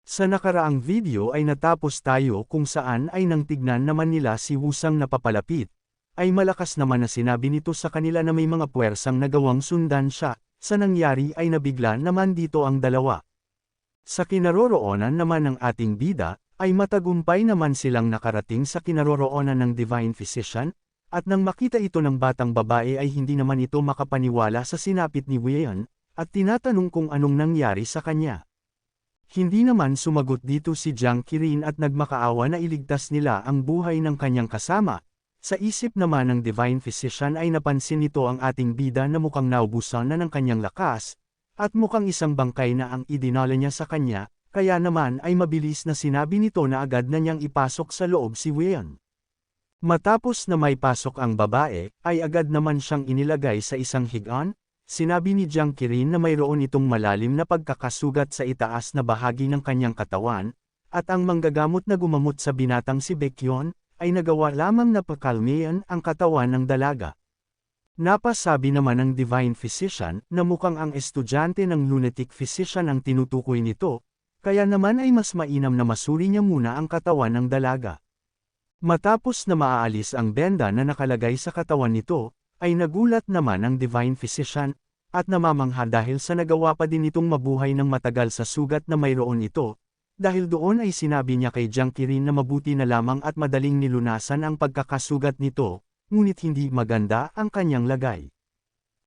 Sa nakaraang video ay natapos tayo kung saan ay nang tignan naman nila si Wusang na papalapit, ay malakas naman na sinabi nito sa kanila na may mga puwersang nagawang sundan siya, sa nangyari ay nabigla naman dito ang dalawa. Sa kinaroroonan naman ng ating bida, ay matagumpay naman silang nakarating sa kinaroroonan ng Divine Physician, at nang makita ito ng batang babae ay hindi naman ito makapaniwala sa sinapit ni Wei, at tinatanong kung anong nangyari sa kanya. Hindi naman sumagot dito si Jiang Qirin at nagmakaawa na iligtas nila ang buhay ng kanyang kasama. Sa isip naman ng Divine Physician ay napansin nito ang ating bida na mukhang naubusan na ng kanyang lakas, at mukhang isang bangkay na ang idinala niya sa kanya, kaya naman ay mabilis na sinabi nito na agad na niyang ipasok sa loob si Wei. Matapos na may pasok ang babae, ay agad naman siyang inilagay sa isang higaan. Sinabi ni Jiang Qirin na mayroon itong malalim na pagkakasugat sa itaas na bahagi ng kanyang katawan, at ang manggagamot na gumamot sa binatang si Baekhyun, ay nagawa lamang na pakalmayan ang katawan ng dalaga. Napasabi naman ng Divine Physician na mukhang ang estudyante ng Lunatic Physician ang tinutukoy nito, kaya naman ay mas mainam na masuri niya muna ang katawan ng dalaga. Matapos na maaalis ang benda na nakalagay sa katawan nito, ay nagulat naman ang Divine Physician, at namamangha dahil sa nagawa pa din itong mabuhay ng matagal sa sugat na mayroon ito, dahil doon ay sinabi niya kay Jiang Qirin na mabuti na lamang at madaling nilunasan ang pagkakasugat nito, ngunit hindi maganda ang kanyang lagay.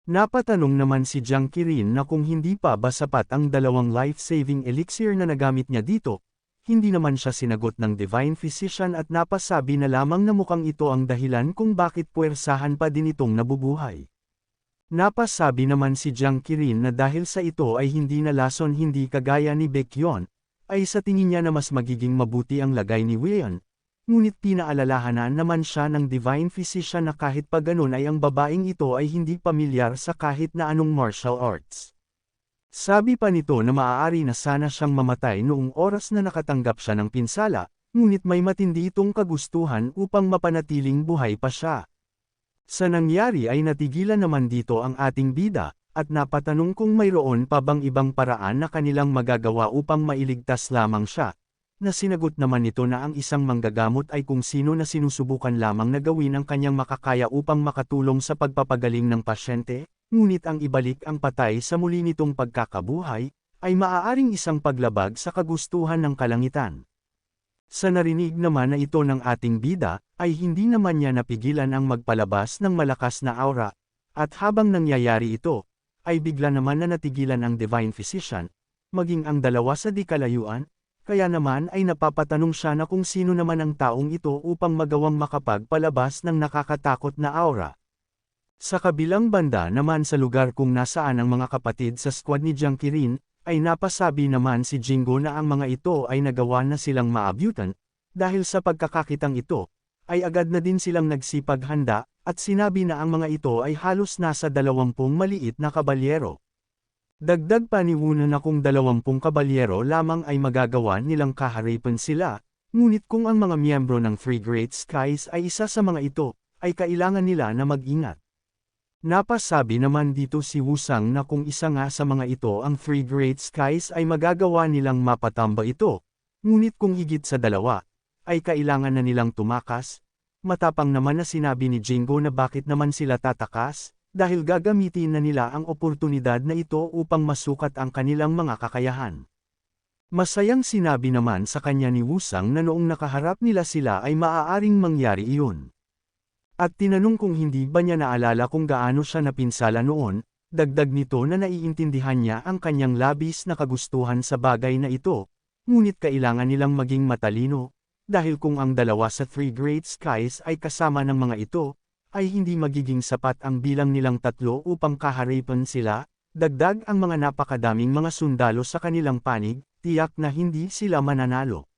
Napatanong naman si Jiang Qirin na kung hindi pa ba sapat ang dalawang life-saving elixir na nagamit niya dito. Hindi naman siya sinagot ng Divine Physician at napasabi na lamang na mukhang ito ang dahilan kung bakit puwersahan pa din itong nabubuhay. Napasabi naman si Jiang Qirin na dahil sa ito ay hindi nalason hindi kagaya ni Baekhyun, ay sa tingin niya na mas magiging mabuti ang lagay ni Wei, ngunit pinaalalahanan naman siya ng Divine Physician na kahit pa ganun ay ang babaeng ito ay hindi pamilyar sa kahit na anong martial arts. Sabi pa nito na maaari na sana siyang mamatay noong oras na nakatanggap siya ng pinsala, ngunit may matindi itong kagustuhan upang mapanatiling buhay pa siya. Sa nangyari ay natigilan naman dito ang ating bida, at napatanong kung mayroon pa bang ibang paraan na kanilang magagawa upang mailigtas lamang siya, na sinagot naman nito na ang isang manggagamot ay kung sino na sinusubukan lamang na gawin ang kanyang makakaya upang makatulong sa pagpapagaling ng pasyente. Ngunit ang ibalik ang patay sa muli nitong pagkakabuhay, ay maaaring isang paglabag sa kagustuhan ng kalangitan. Sa narinig naman na ito ng ating bida, ay hindi naman niya napigilan ang magpalabas ng malakas na aura, at habang nangyayari ito, ay bigla naman na natigilan ang Divine Physician, maging ang dalawa sa di kalayuan, kaya naman ay napapatanong siya na kung sino naman ang taong ito upang magawang makapagpalabas ng nakakatakot na aura. Sa kabilang banda naman sa lugar kung nasaan ang mga kapatid sa squad ni Jiang Qirin, ay napasabi naman si Jingo na ang mga ito ay nagawa na silang maabutan, dahil sa pagkakakitang ito, ay agad na din silang nagsipaghanda, at sinabi na ang mga ito ay halos nasa 20 maliit na kabalyero. Dagdag pa ni Wuna na kung 20 kabalyero lamang ay magagawa nilang kaharipan sila, ngunit kung ang mga miyembro ng Three Great Skies ay isa sa mga ito, ay kailangan nila na mag-ingat. Napasabi naman dito si Wusang na kung isa nga sa mga ito ang Three Great Skies ay magagawa nilang mapatamba ito, ngunit kung higit sa dalawa, ay kailangan na nilang tumakas. Matapang naman na sinabi ni Jingo na bakit naman sila tatakas, dahil gagamitin na nila ang oportunidad na ito upang masukat ang kanilang mga kakayahan. Masayang sinabi naman sa kanya ni Wusang na noong nakaharap nila sila ay maaaring mangyari iyon. At tinanong kung hindi ba niya naalala kung gaano siya napinsala noon, dagdag nito na naiintindihan niya ang kanyang labis na kagustuhan sa bagay na ito, ngunit kailangan nilang maging matalino, dahil kung ang dalawa sa Three Great Skies ay kasama ng mga ito, ay hindi magiging sapat ang bilang nilang tatlo upang kaharipan sila, dagdag ang mga napakadaming mga sundalo sa kanilang panig, tiyak na hindi sila mananalo.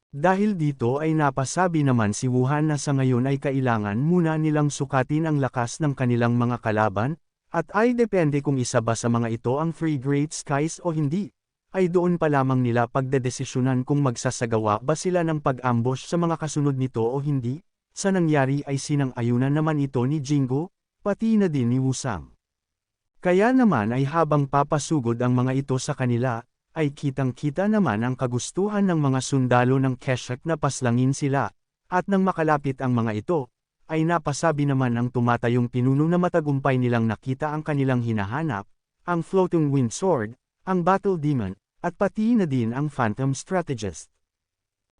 Dahil dito ay napasabi naman si Wuhan na sa ngayon ay kailangan muna nilang sukatin ang lakas ng kanilang mga kalaban, at ay depende kung isa ba sa mga ito ang Three Great Skies o hindi, ay doon pa lamang nila pagdedesisyonan kung magsasagawa ba sila ng pag-ambush sa mga kasunod nito o hindi. Sa nangyari ay sinang-ayunan naman ito ni Jingo, pati na din ni Wusang. Kaya naman ay habang papasugod ang mga ito sa kanila, ay kitang-kita naman ang kagustuhan ng mga sundalo ng Keshak na paslangin sila, at nang makalapit ang mga ito, ay napasabi naman ang tumatayong pinuno na matagumpay nilang nakita ang kanilang hinahanap, ang Floating Wind Sword, ang Battle Demon, at pati na din ang Phantom Strategist.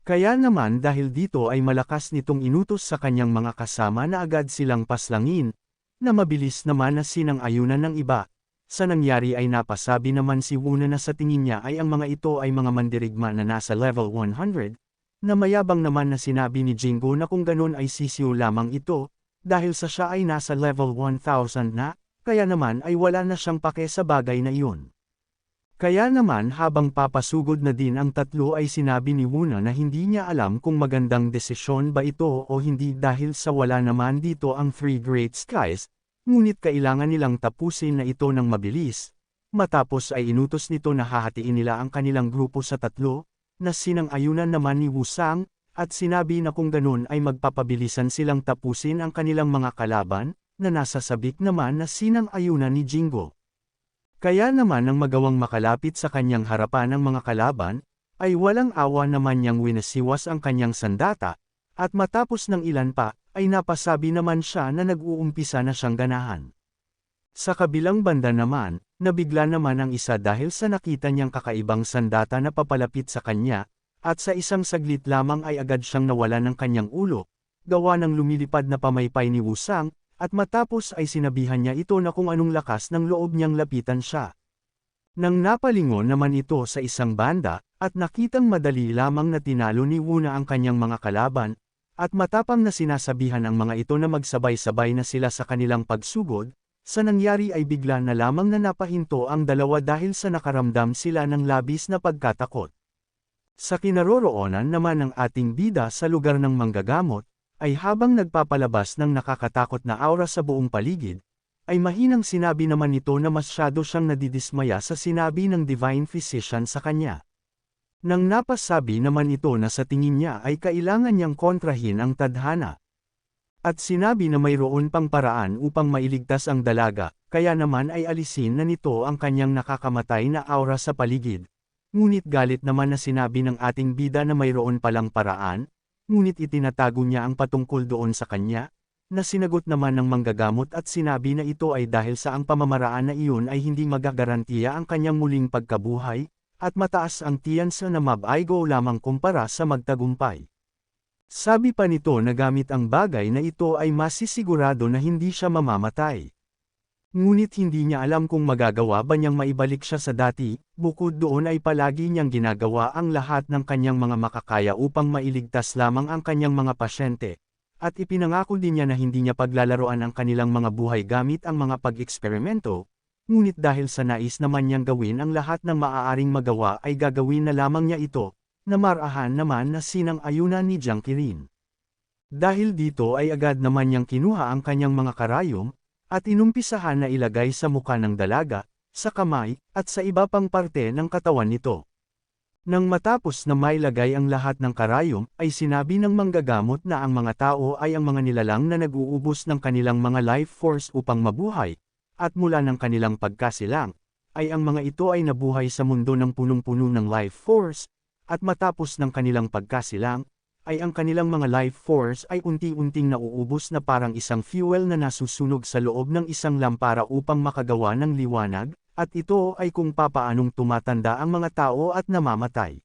Kaya naman dahil dito ay malakas nitong inutos sa kanyang mga kasama na agad silang paslangin, na mabilis naman na sinang-ayunan ng iba. Sa nangyari ay napasabi naman si Wuna na sa tingin niya ay ang mga ito ay mga mandirigma na nasa level 100, na mayabang naman na sinabi ni Jingo na kung ganun ay sisiw lamang ito, dahil sa siya ay nasa level 1000 na, kaya naman ay wala na siyang pake sa bagay na iyon. Kaya naman habang papasugod na din ang tatlo ay sinabi ni Wuna na hindi niya alam kung magandang desisyon ba ito o hindi dahil sa wala naman dito ang Three Great Skies, ngunit kailangan nilang tapusin na ito ng mabilis. Matapos ay inutos nito na hahatiin nila ang kanilang grupo sa tatlo, na sinang-ayunan naman ni Wusang, at sinabi na kung ganun ay magpapabilisan silang tapusin ang kanilang mga kalaban, na nasa sabik naman na sinang-ayunan ni Jingo. Kaya naman nang magawang makalapit sa kanyang harapan ng mga kalaban, ay walang awa naman niyang winasiwas ang kanyang sandata, at matapos ng ilan pa, ay napasabi naman siya na nag-uumpisa na siyang ganahan. Sa kabilang banda naman, nabigla naman ang isa dahil sa nakita niyang kakaibang sandata na papalapit sa kanya, at sa isang saglit lamang ay agad siyang nawala ng kanyang ulo, gawa ng lumilipad na pamaypay ni Wusang, at matapos ay sinabihan niya ito na kung anong lakas ng loob niyang lapitan siya. Nang napalingon naman ito sa isang banda, at nakitang madali lamang na tinalo ni Wuna ang kanyang mga kalaban, at matapang na sinasabihan ang mga ito na magsabay-sabay na sila sa kanilang pagsugod, sa nangyari ay bigla na lamang na napahinto ang dalawa dahil sa nakaramdam sila ng labis na pagkatakot. Sa kinaroroonan naman ng ating bida sa lugar ng manggagamot, ay habang nagpapalabas ng nakakatakot na aura sa buong paligid, ay mahinang sinabi naman nito na masyado siyang nadidismaya sa sinabi ng Divine Physician sa kanya. Nang napasabi naman ito na sa tingin niya ay kailangan niyang kontrahin ang tadhana. At sinabi na mayroon pang paraan upang mailigtas ang dalaga, kaya naman ay alisin na nito ang kanyang nakakamatay na aura sa paligid. Ngunit galit naman na sinabi ng ating bida na mayroon palang paraan, ngunit itinatago niya ang patungkol doon sa kanya, na sinagot naman ng manggagamot at sinabi na ito ay dahil sa ang pamamaraan na iyon ay hindi magagarantiya ang kanyang muling pagkabuhay, at mataas ang tiyansa na mabaigo lamang kumpara sa magtagumpay. Sabi pa nito na gamit ang bagay na ito ay masisigurado na hindi siya mamamatay. Ngunit hindi niya alam kung magagawa ba niyang maibalik siya sa dati, bukod doon ay palagi niyang ginagawa ang lahat ng kanyang mga makakaya upang mailigtas lamang ang kanyang mga pasyente, at ipinangako din niya na hindi niya paglalaroan ang kanilang mga buhay gamit ang mga pag-eksperimento, ngunit dahil sa nais naman niyang gawin ang lahat ng maaaring magawa ay gagawin na lamang niya ito, na marahan naman na sinang-ayunan ni Jiang Qirin. Dahil dito ay agad naman niyang kinuha ang kanyang mga karayom, at inumpisahan na ilagay sa mukha ng dalaga, sa kamay, at sa iba pang parte ng katawan nito. Nang matapos na mailagay ang lahat ng karayom, ay sinabi ng manggagamot na ang mga tao ay ang mga nilalang na nag-uubos ng kanilang mga life force upang mabuhay, at mula ng kanilang pagkasilang, ay ang mga ito ay nabuhay sa mundo ng punong-puno ng life force, at matapos ng kanilang pagkasilang, ay ang kanilang mga life force ay unti-unting nauubos na parang isang fuel na nasusunog sa loob ng isang lampara upang makagawa ng liwanag, at ito ay kung papaanong tumatanda ang mga tao at namamatay.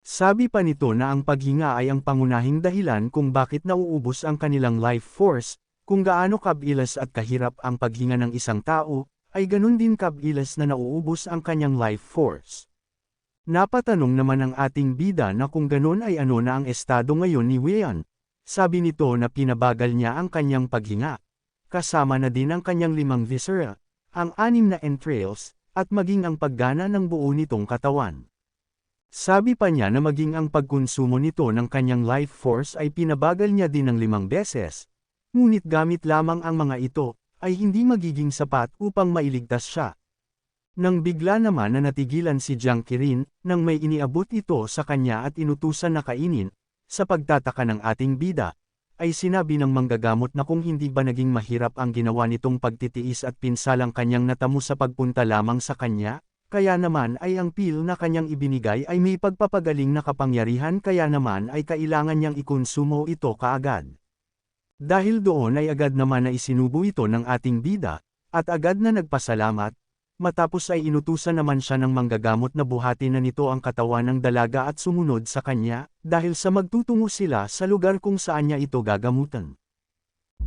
Sabi pa nito na ang paghinga ay ang pangunahing dahilan kung bakit nauubos ang kanilang life force, kung gaano kabilas at kahirap ang paghinga ng isang tao, ay ganun din kabilas na nauubos ang kanyang life force. Napatanong naman ang ating bida na kung ganun ay ano na ang estado ngayon ni Weian. Sabi nito na pinabagal niya ang kanyang paghinga. Kasama na din ang kanyang 5 viscera, ang 6 na entrails, at maging ang paggana ng buo nitong katawan. Sabi pa niya na maging ang pagkonsumo nito ng kanyang life force ay pinabagal niya din ng 5 beses. Ngunit gamit lamang ang mga ito, ay hindi magiging sapat upang mailigtas siya. Nang bigla naman na natigilan si Jiang Qirin, nang may iniabot ito sa kanya at inutusan na kainin, sa pagtataka ng ating bida, ay sinabi ng manggagamot na kung hindi ba naging mahirap ang ginawa nitong pagtitiis at pinsalang kanyang natamo sa pagpunta lamang sa kanya, kaya naman ay ang pil na kanyang ibinigay ay may pagpapagaling na kapangyarihan kaya naman ay kailangan niyang ikonsumo ito kaagad. Dahil doon ay agad naman na isinubo ito ng ating bida, at agad na nagpasalamat, matapos ay inutusan naman siya ng manggagamot na buhati na nito ang katawan ng dalaga at sumunod sa kanya, dahil sa magtutungo sila sa lugar kung saan niya ito gagamutan.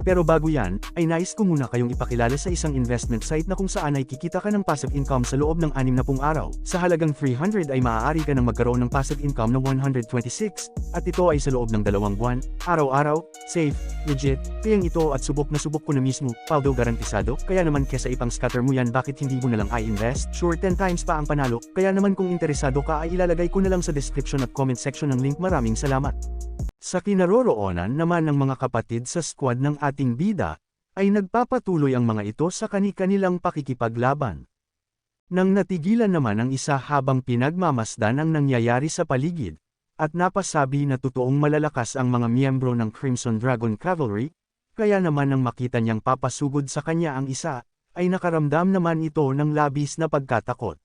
Pero bago yan, ay nais ko muna kayong ipakilala sa isang investment site na kung saan ay kikita ka ng passive income sa loob ng 60 araw. Sa halagang 300 ay maaari ka ng magkaroon ng passive income na 126, at ito ay sa loob ng 2 buwan, araw-araw, safe, legit, kayang ito at subok na subok ko na mismo, paldo garantisado, kaya naman kesa ipang scatter mo yan bakit hindi mo na lang i-invest? Sure 10 times pa ang panalo, kaya naman kung interesado ka ay ilalagay ko na lang sa description at comment section ng link. Maraming salamat. Sa kinaroroonan naman ng mga kapatid sa squad ng ating bida, ay nagpapatuloy ang mga ito sa kani-kanilang pakikipaglaban. Nang natigilan naman ang isa habang pinagmamasdan ang nangyayari sa paligid, at napasabi na totoong malalakas ang mga miyembro ng Crimson Dragon Cavalry, kaya naman nang makita niyang papasugod sa kanya ang isa, ay nakaramdam naman ito ng labis na pagkatakot.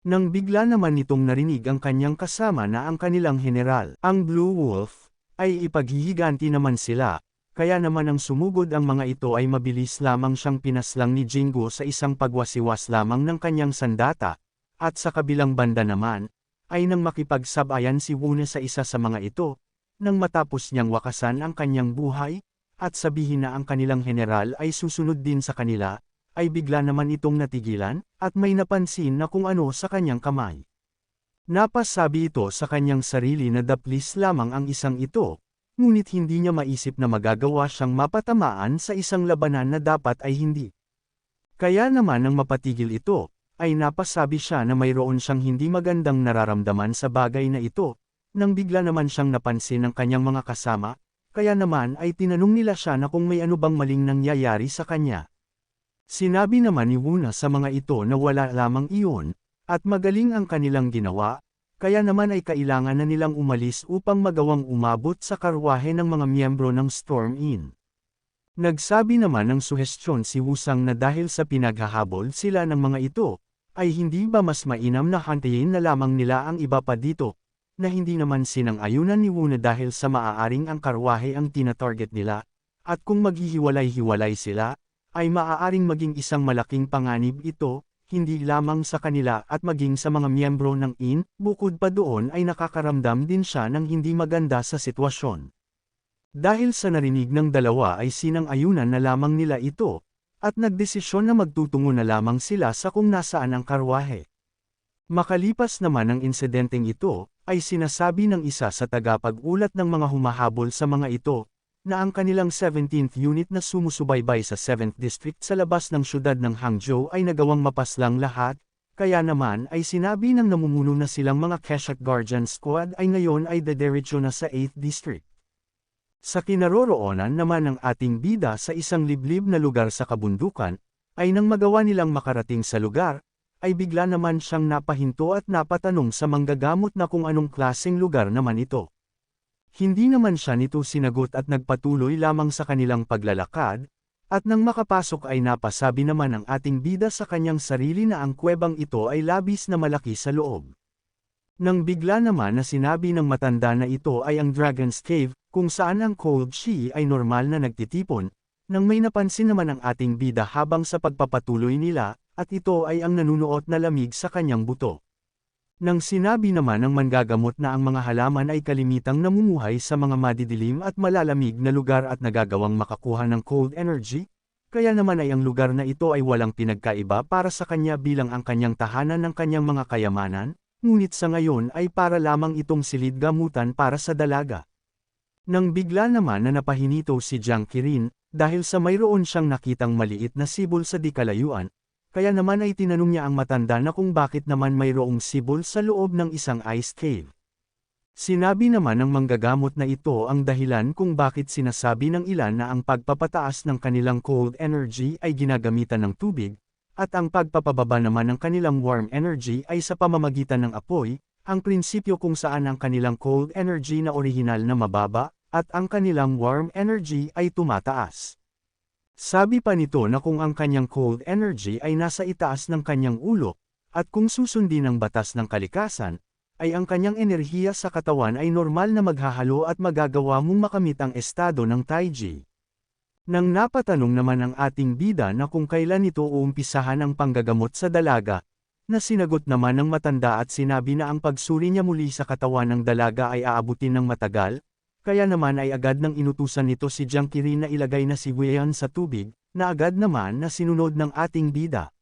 Nang bigla naman nitong narinig ang kanyang kasama na ang kanilang general, ang Blue Wolf, ay ipaghihiganti naman sila, kaya naman ang sumugod ang mga ito ay mabilis lamang siyang pinaslang ni Jingo sa isang pagwasiwas lamang ng kanyang sandata, at sa kabilang banda naman, ay nang makipagsabayan si Wuna sa isa sa mga ito, nang matapos niyang wakasan ang kanyang buhay, at sabihin na ang kanilang general ay susunod din sa kanila, ay bigla naman itong natigilan, at may napansin na kung ano sa kanyang kamay. Napasabi ito sa kanyang sarili na daplis lamang ang isang ito, ngunit hindi niya maisip na magagawa siyang mapatamaan sa isang labanan na dapat ay hindi. Kaya naman nang mapatigil ito, ay napasabi siya na mayroon siyang hindi magandang nararamdaman sa bagay na ito, nang bigla naman siyang napansin ng kanyang mga kasama, kaya naman ay tinanong nila siya na kung may ano bang maling nangyayari sa kanya. Sinabi naman ni Wuna sa mga ito na wala lamang iyon, at magaling ang kanilang ginawa, kaya naman ay kailangan na nilang umalis upang magawang umabot sa karwahe ng mga miyembro ng Storm Inn. Nagsabi naman ng suhestyon si Wusang na dahil sa pinaghahabol sila ng mga ito, ay hindi ba mas mainam na hantayin na lamang nila ang iba pa dito, na hindi naman sinang-ayunan ni Wuna dahil sa maaaring ang karwahe ang tinatarget nila, at kung maghihiwalay-hiwalay sila, ay maaaring maging isang malaking panganib ito, hindi lamang sa kanila at maging sa mga miyembro ng Inn, bukod pa doon ay nakakaramdam din siya ng hindi maganda sa sitwasyon. Dahil sa narinig ng dalawa ay sinang-ayunan na lamang nila ito, at nagdesisyon na magtutungo na lamang sila sa kung nasaan ang karwahe. Makalipas naman ang insidenteng ito, ay sinasabi ng isa sa tagapag-ulat ng mga humahabol sa mga ito, na ang kanilang 17th unit na sumusubaybay sa 7th District sa labas ng syudad ng Hangzhou ay nagawang mapaslang lahat, kaya naman ay sinabi ng namumuno na silang mga Keshak Guardian Squad ay ngayon ay dederecho na sa 8th District. Sa kinaroroonan naman ng ating bida sa isang liblib na lugar sa kabundukan, ay nang magawa nilang makarating sa lugar, ay bigla naman siyang napahinto at napatanong sa manggagamot na kung anong klaseng lugar naman ito. Hindi naman siya nito sinagot at nagpatuloy lamang sa kanilang paglalakad, at nang makapasok ay napasabi naman ang ating bida sa kanyang sarili na ang kuwebang ito ay labis na malaki sa loob. Nang bigla naman na sinabi ng matanda na ito ay ang Dragon's Cave, kung saan ang cold chi ay normal na nagtitipon, nang may napansin naman ang ating bida habang sa pagpapatuloy nila, at ito ay ang nanunuot na lamig sa kanyang buto. Nang sinabi naman ng manggagamot na ang mga halaman ay kalimitang namumuhay sa mga madidilim at malalamig na lugar at nagagawang makakuha ng cold energy, kaya naman ay ang lugar na ito ay walang pinagkaiba para sa kanya bilang ang kanyang tahanan ng kanyang mga kayamanan, ngunit sa ngayon ay para lamang itong silid gamutan para sa dalaga. Nang bigla naman na napahinito si Jiang Qirin, dahil sa mayroon siyang nakitang maliit na sibol sa di kalayuan, kaya naman ay tinanong niya ang matanda na kung bakit naman mayroong sibol sa loob ng isang ice cave. Sinabi naman ng manggagamot na ito ang dahilan kung bakit sinasabi ng ilan na ang pagpapataas ng kanilang cold energy ay ginagamitan ng tubig, at ang pagpapababa naman ng kanilang warm energy ay sa pamamagitan ng apoy, ang prinsipyo kung saan ang kanilang cold energy na orihinal na mababa, at ang kanilang warm energy ay tumataas. Sabi pa nito na kung ang kanyang cold energy ay nasa itaas ng kanyang ulo, at kung susundin ang batas ng kalikasan, ay ang kanyang enerhiya sa katawan ay normal na maghahalo at magagawa mong makamit ang estado ng Taiji. Nang napatanong naman ang ating bida na kung kailan ito uumpisahan ang panggagamot sa dalaga, na sinagot naman ng matanda at sinabi na ang pagsuri niya muli sa katawan ng dalaga ay aabutin ng matagal, kaya naman ay agad nang inutusan nito si Jiang Qirin na ilagay na si Wei Yan sa tubig, na agad naman na sinunod ng ating bida.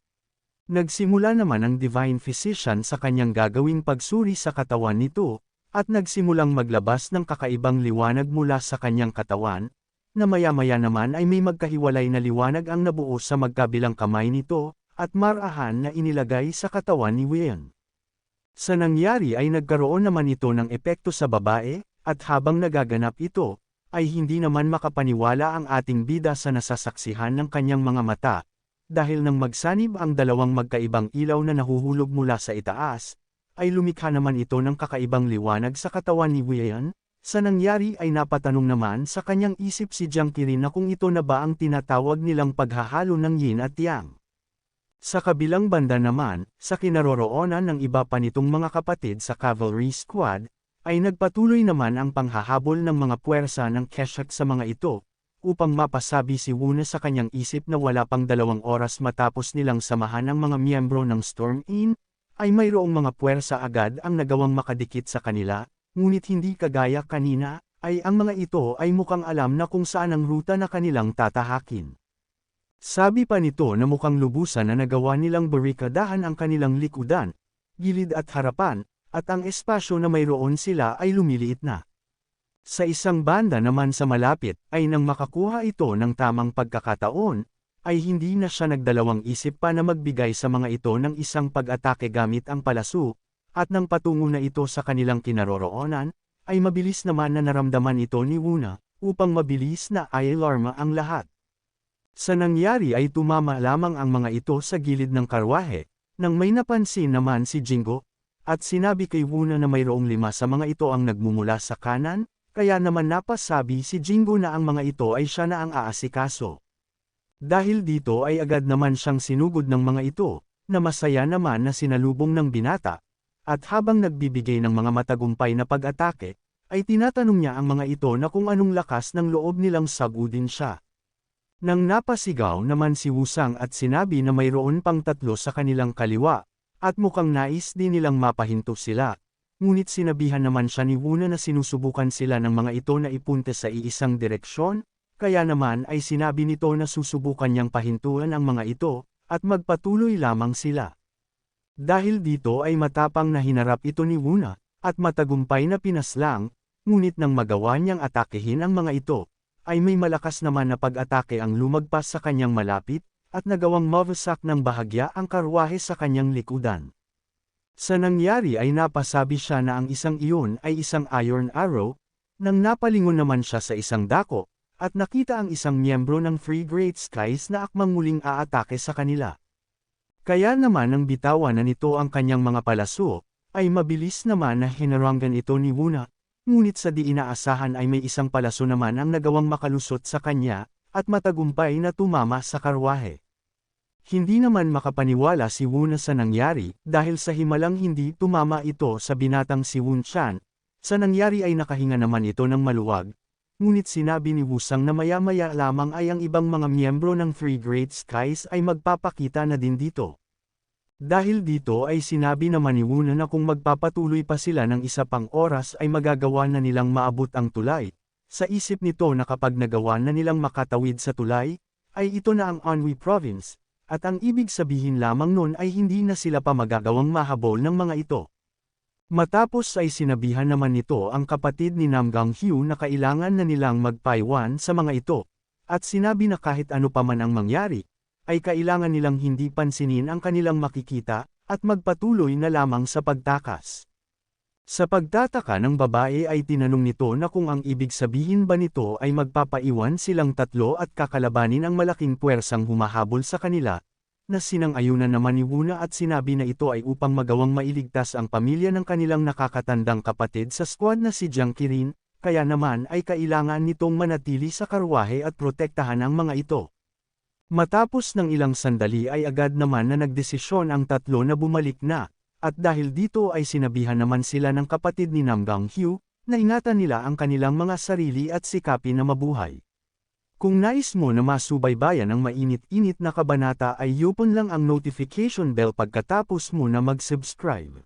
Nagsimula naman ang Divine Physician sa kanyang gagawing pagsuri sa katawan nito, at nagsimulang maglabas ng kakaibang liwanag mula sa kanyang katawan, na maya-maya naman ay may magkahiwalay na liwanag ang nabuo sa magkabilang kamay nito, at marahan na inilagay sa katawan ni Wei Yan. Sa nangyari ay nagkaroon naman ito ng epekto sa babae, at habang nagaganap ito, ay hindi naman makapaniwala ang ating bida sa nasasaksihan ng kanyang mga mata, dahil nang magsanib ang dalawang magkaibang ilaw na nahuhulog mula sa itaas, ay lumikha naman ito ng kakaibang liwanag sa katawan ni Wei Yan. Sa nangyari ay napatanong naman sa kanyang isip si Jiang Qirin na kung ito na ba ang tinatawag nilang paghahalo ng yin at yang. Sa kabilang banda naman, sa kinaroroonan ng iba pa nitong mga kapatid sa cavalry squad, ay nagpatuloy naman ang panghahabol ng mga puwersa ng Keshak sa mga ito, upang mapasabi si Wuna sa kanyang isip na wala pang 2 oras matapos nilang samahan ang mga miyembro ng Storm Inn, ay mayroong mga puwersa agad ang nagawang makadikit sa kanila, ngunit hindi kagaya kanina, ay ang mga ito ay mukhang alam na kung saan ang ruta na kanilang tatahakin. Sabi pa nito na mukhang lubusan na nagawa nilang barikadahan ang kanilang likudan, gilid at harapan, at ang espasyo na mayroon sila ay lumiliit na. Sa isang banda naman sa malapit, ay nang makakuha ito ng tamang pagkakataon, ay hindi na siya nagdalawang isip pa na magbigay sa mga ito ng isang pag-atake gamit ang palaso, at nang patungo na ito sa kanilang kinaroroonan, ay mabilis naman na naramdaman ito ni Wuna, upang mabilis na i-alarma ang lahat. Sa nangyari ay tumama lamang ang mga ito sa gilid ng karwahe, nang may napansin naman si Jingo, at sinabi kay Wuna na mayroong 5 sa mga ito ang nagmumula sa kanan, kaya naman napasabi si Jingo na ang mga ito ay siya na ang aasikaso. Dahil dito ay agad naman siyang sinugod ng mga ito, na masaya naman na sinalubong ng binata, at habang nagbibigay ng mga matagumpay na pag-atake, ay tinatanong niya ang mga ito na kung anong lakas ng loob nilang sagudin siya. Nang napasigaw naman si Wusang at sinabi na mayroon pang 3 sa kanilang kaliwa, at mukhang nais din nilang mapahinto sila, ngunit sinabihan naman siya ni Wuna na sinusubukan sila ng mga ito na ipunta sa iisang direksyon, kaya naman ay sinabi nito na susubukan niyang pahintuan ang mga ito, at magpatuloy lamang sila. Dahil dito ay matapang na hinarap ito ni Wuna, at matagumpay na pinaslang, ngunit nang magawa niyang atakehin ang mga ito, ay may malakas naman na pag-atake ang lumagpas sa kanyang malapit, at nagawang mawasak ng bahagya ang karwahe sa kanyang likudan. Sa nangyari ay napasabi siya na ang isang iyon ay isang iron arrow, nang napalingon naman siya sa isang dako, at nakita ang isang miyembro ng Three Great Skies na akmang muling aatake sa kanila. Kaya naman nang bitawan na nito ang kanyang mga palaso, ay mabilis naman na hinaranggan ito ni Wuna, ngunit sa di inaasahan ay may isang palaso naman ang nagawang makalusot sa kanya, at matagumpay na tumama sa karwahe. Hindi naman makapaniwala si Wuna sa nangyari, dahil sa himalang hindi tumama ito sa binatang si Wunshan. Sa nangyari ay nakahinga naman ito ng maluwag, ngunit sinabi ni Wusang na maya-maya lamang ay ang ibang mga miyembro ng Three Great Skies ay magpapakita na din dito. Dahil dito ay sinabi naman ni Wuna na kung magpapatuloy pa sila ng isa pang oras ay magagawa na nilang maabot ang tulay. Sa isip nito na kapag nagawa na nilang makatawid sa tulay, ay ito na ang Anhui Province, at ang ibig sabihin lamang nun ay hindi na sila pa magagawang mahabol ng mga ito. Matapos ay sinabihan naman nito ang kapatid ni Namgang Hyu na kailangan na nilang magpaiwan sa mga ito, at sinabi na kahit ano pa man ang mangyari, ay kailangan nilang hindi pansinin ang kanilang makikita, at magpatuloy na lamang sa pagtakas. Sa pagtataka ng babae ay tinanong nito na kung ang ibig sabihin ba nito ay magpapaiwan silang 3 at kakalabanin ang malaking puwersang humahabol sa kanila, na sinang-ayunan naman ni Wuna at sinabi na ito ay upang magawang mailigtas ang pamilya ng kanilang nakakatandang kapatid sa squad na si Jiang Qirin, kaya naman ay kailangan nitong manatili sa karwahe at protektahan ang mga ito. Matapos ng ilang sandali ay agad naman na nagdesisyon ang tatlo na bumalik na, at dahil dito ay sinabihan naman sila ng kapatid ni Nam Gang-hyu, na ingatan nila ang kanilang mga sarili at sikapin na mabuhay. Kung nais mo na masubaybayan ang mainit-init na kabanata ay yupon lang ang notification bell pagkatapos mo na mag-subscribe.